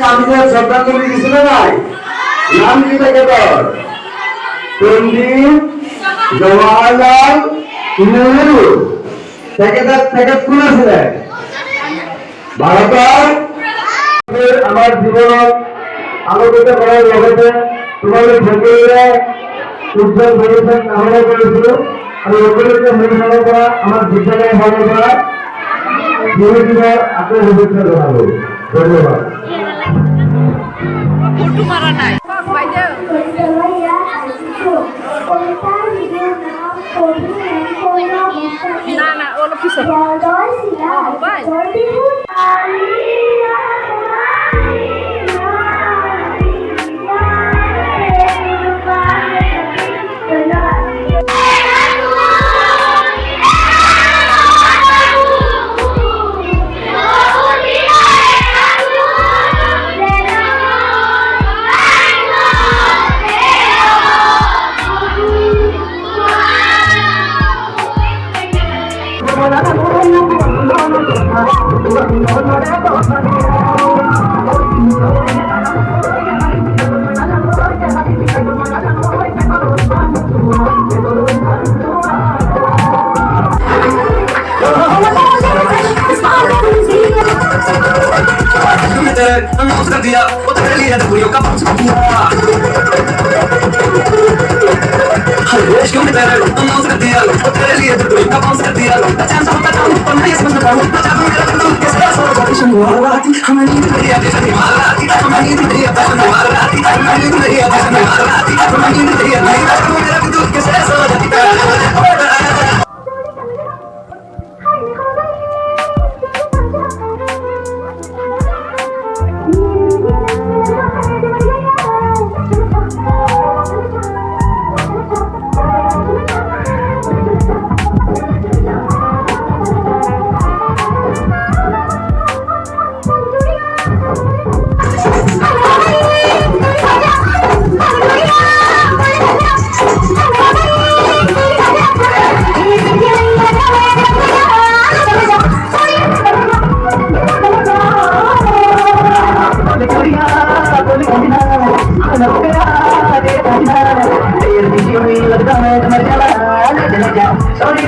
আমি যে শ্রদ্ধাঞ্জলি দিছিল নাই নাম কি থাকে তোর পণ্ডিত জওয়াহরলাল নেহরু থেকে কোন ছিলেন ভারতের আমার জীবন আলোকিত করার লগতে তোমাদের সকলে উজ্জ্বল ভবিষ্যৎ কামনা করেছিল। আমি সকলকে মূল করা আমার বিদ্যালয়ে ভালো করা আপনার শুভেচ্ছা জানাবো। ধন্যবাদ। না না ওলো পিছন ভাই दिया वो तेरे लिए दूरियों का पास किया हर देश क्यों तेरे अनाउंस कर दिया वो तेरे लिए दूरियों का पास कर दिया चांस होता था पर नहीं समझ पाऊं बचा दूं मेरा तुम किस तरह सो गई शुरुआत हमें नींद नहीं आती जैसे माराती हमें नींद नहीं आती जैसे माराती हमें नींद नहीं आती जैसे माराती हमें नींद नहीं आती मेरा तुम किस तरह सो जाती Sorry,